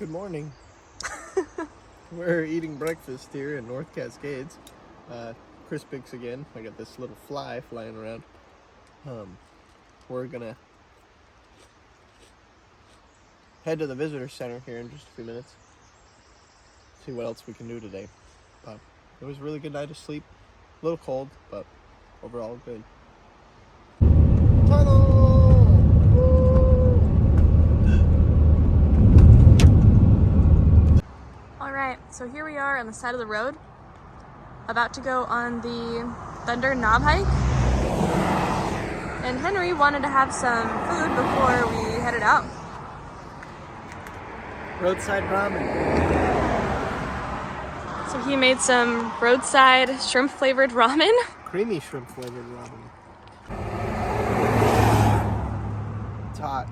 Good morning. We're eating breakfast here in North Cascades. Chris picks again. I got this little fly flying around. We're gonna head to the visitor center here in just a few minutes. See what else we can do today. But it was a really good night of sleep. A little cold, but overall good. Tunnel! Alright, so here we are on the side of the road, about to go on the Thunder Knob hike. And Henry wanted to have some food before we headed out. Roadside ramen. So he made some roadside shrimp flavored ramen. Creamy shrimp flavored ramen. It's hot.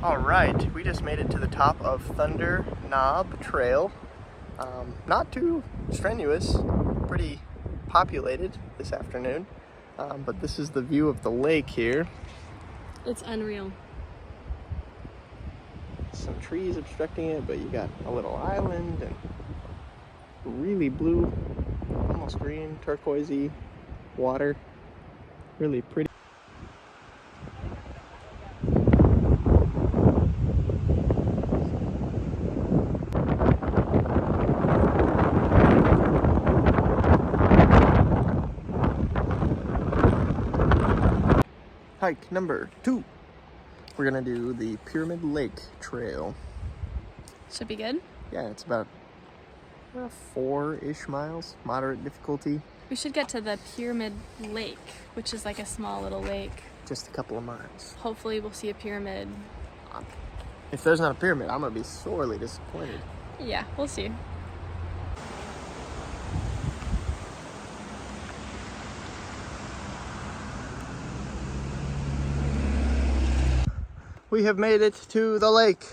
All right, we just made it to the top of Thunder Knob Trail. Not too strenuous, pretty populated this afternoon, but this is the view of the lake here. It's unreal. Some trees obstructing it, but you got a little island and really blue, almost green, turquoisey water. Really pretty. Hike number 2. We're gonna do the Pyramid Lake Trail. Should be good. Yeah, it's about 4-ish miles, moderate difficulty. We should get to the Pyramid Lake, which is like a small little lake. Just a couple of miles. Hopefully we'll see a pyramid. If there's not a pyramid, I'm gonna be sorely disappointed. Yeah, we'll see. We have made it to the lake.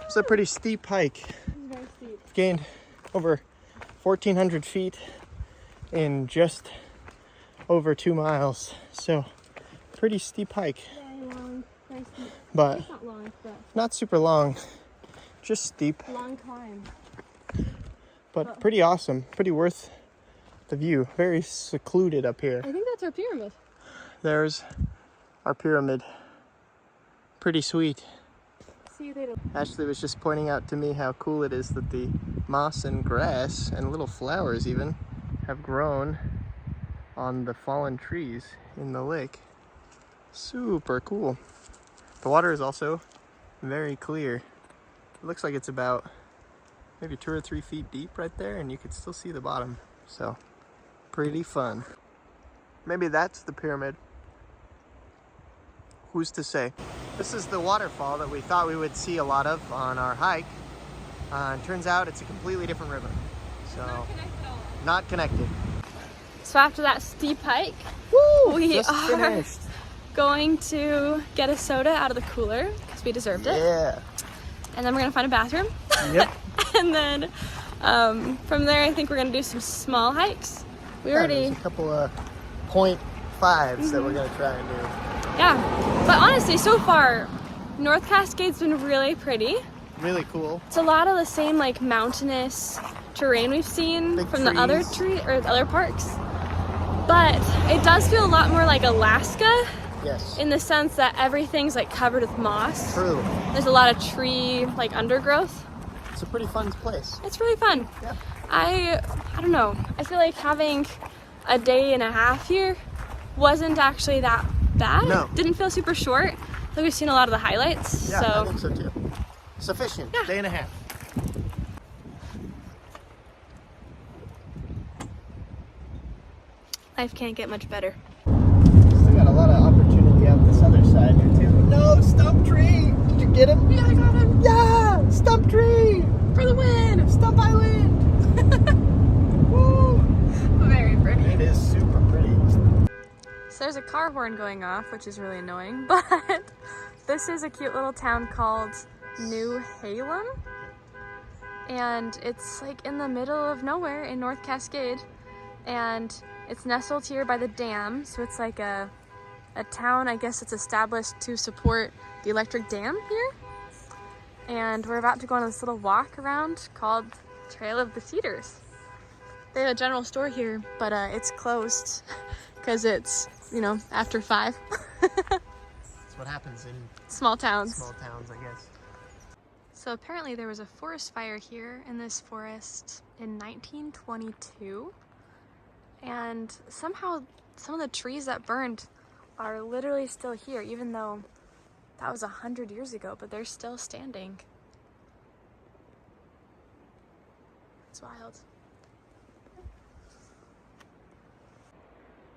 It's a pretty steep hike. It's very steep. Gained over 1,400 feet in just over 2 miles. So, pretty steep hike. Very long, very steep. But It's not long, but not super long, just steep. long climb. But pretty awesome, pretty worth the view. Very secluded up here. I think that's our pyramid. There's our pyramid. Pretty sweet. See you later. Ashley was just pointing out to me how cool it is that the moss and grass and little flowers even have grown on the fallen trees in the lake. Super cool. The water is also very clear. It looks like it's about maybe 2 or 3 feet deep right there, and you could still see the bottom. So, pretty fun. Maybe that's the pyramid. Who's to say? This is the waterfall that we thought we would see a lot of on our hike. And turns out it's a completely different river. So, not connected. So after that steep hike, we Just are finished. going to get a soda out of the cooler because we deserved it. Yeah. And then we're gonna find a bathroom. Yep. And then from there, I think we're gonna do some small hikes. We already, There's a couple of 0.5s that we're gonna try and do. yeah. But honestly, so far, North Cascades been really pretty. Really cool. It's a lot of the same like mountainous terrain we've seen Big from the other trees. other parks. But it does feel a lot more like Alaska Yes. in the sense that everything's like covered with moss. True. There's a lot of tree like undergrowth. It's a pretty fun place. It's really fun. Yeah. I don't know. I feel like having a day and a half here wasn't actually that bad. No. It didn't feel super short. I think we've seen a lot of the highlights. Yeah, I So think so too. Sufficient. Yeah. Day and a half. life can't get much better. Still got a lot of opportunity out this other side here too. No, stump tree! Did you get him? Yeah, I got him. Yeah! Stump tree! For the win! Stump Island! Woo! Very pretty. It is super pretty. So there's a car horn going off, which is really annoying, but this is a cute little town called New Halem. And it's like in the middle of nowhere in North Cascade. And it's nestled here by the dam, so it's like a a town, I guess it's established to support the electric dam here. And we're about to go on this little walk around called Trail of the Cedars. They have a general store here, but it's closed because it's, you know, after 5. That's what happens in small towns. Small towns, I guess. So apparently there was a forest fire here in this forest in 1922. And somehow some of the trees that burned are literally still here, even though that was 100 years ago, but they're still standing. It's wild.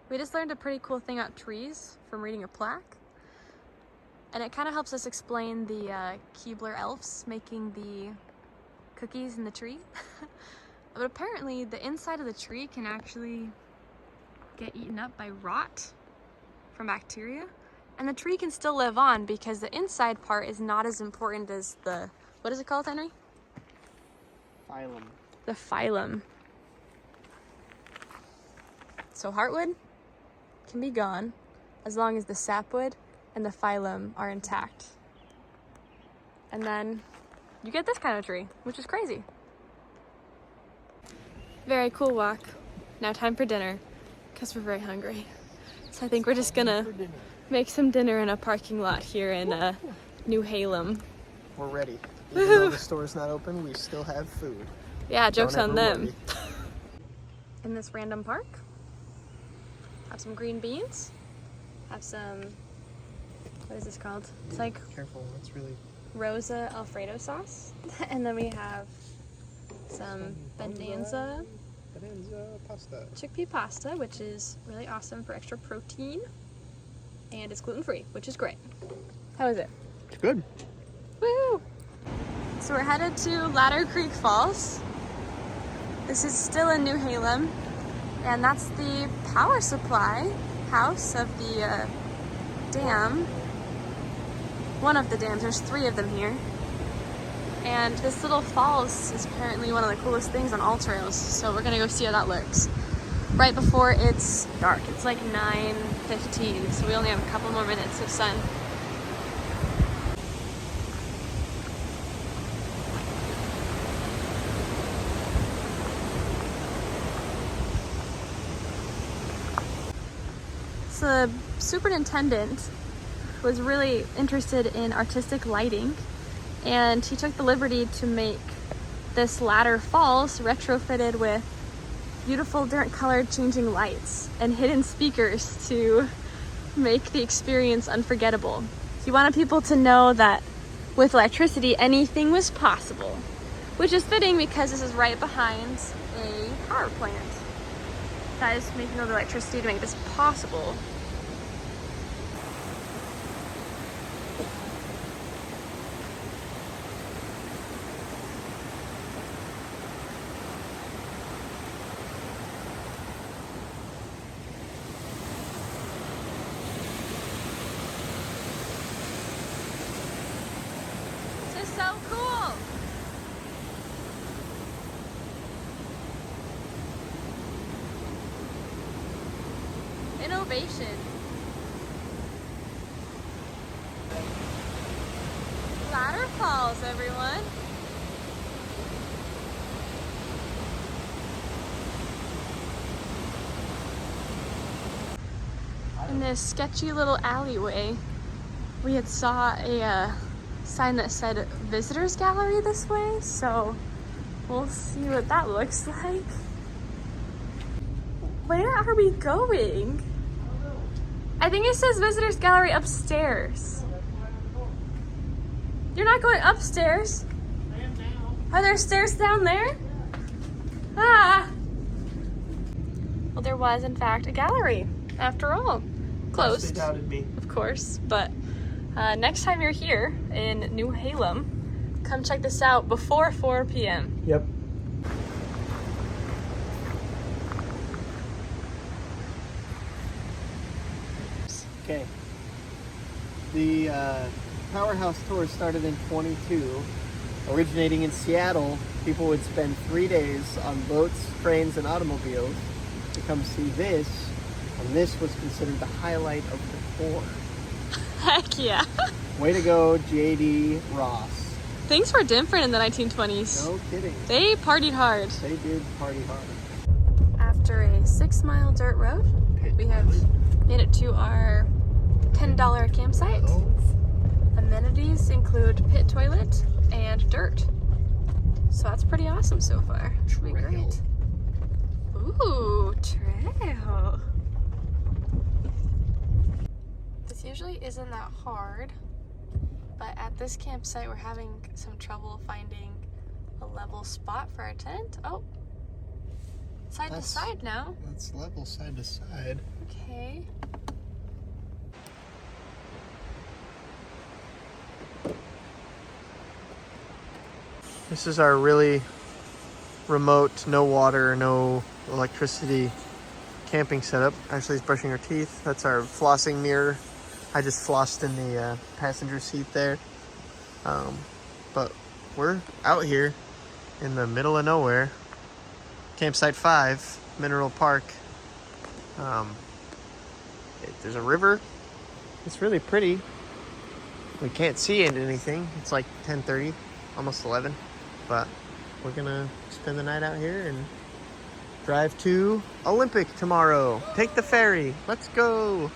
We just learned a pretty cool thing about trees from reading a plaque. And it kind of helps us explain the Keebler elves making the cookies in the tree. But apparently the inside of the tree can actually get eaten up by rot from bacteria. And the tree can still live on because the inside part is not as important as the, what is it called, Henry? Phylum. The phylum. So heartwood can be gone as long as the sapwood and the phylum are intact. And then you get this kind of tree, which is crazy. Very cool walk. Now time for dinner, because we're very hungry. So I think we're just gonna make some dinner in a parking lot here in New Halem. We're ready. Even though the store's not open, we still have food. Yeah, joke's Don't on ever them. worry. In this random park, have some green beans, have some, what is this called? It's like Careful, it's really... Rosa Alfredo sauce. And then we have some Bonanza pasta. chickpea pasta, which is really awesome for extra protein. And it's gluten-free, which is great. How is it? It's good. Woo! So we're headed to Ladder Creek Falls. This is still in New Halem, and that's the power supply house of the dam. One of the dams, there's 3 of them here. And this little falls is apparently one of the coolest things on all trails, so we're gonna go see how that looks. Right before it's dark, it's like 9:15, so we only have a couple more minutes of sun. So the superintendent was really interested in artistic lighting, and he took the liberty to make this ladder falls retrofitted with beautiful different colored changing lights and hidden speakers to make the experience unforgettable. He wanted people to know that with electricity anything was possible, which is fitting because this is right behind a power plant that is making all the electricity to make this possible. This is so cool! Innovation. Ladder Falls, everyone. In this sketchy little alleyway, we had saw a sign that said visitors gallery this way, so we'll see what that looks like. Where are we going? I think it says visitors gallery upstairs. You're not going upstairs? I am now. Are there stairs down there? Ah! Well, there was in fact a gallery after all. Closed, They doubted me. of course, but next time you're here in New Halem, come check this out before 4 p.m. Yep. Okay. The Powerhouse tour started in 22. Originating in Seattle, people would spend 3 days on boats, trains, and automobiles to come see this, and this was considered the highlight of the 4. Heck yeah. Way to go, JD Ross. Things were different in the 1920s. No kidding. They partied hard. They did party hard. After a 6-mile dirt road, we have made it to our $10 campsite. Oh. Amenities include pit toilet and dirt. So that's pretty awesome so far. Should be great. Ooh, trail. This usually isn't that hard, but at this campsite we're having some trouble finding a level spot for our tent. Oh, side to side now. That's level side to side. Okay. This is our really remote, no water, no electricity camping setup. Ashley's brushing her teeth. That's our flossing mirror. I just flossed in the passenger seat there. But we're out here in the middle of nowhere. Campsite 5, Mineral Park. There's a river. It's really pretty. We can't see anything. It's like 10:30, almost 11. But we're gonna spend the night out here and drive to Olympic tomorrow. Take the ferry. Let's go.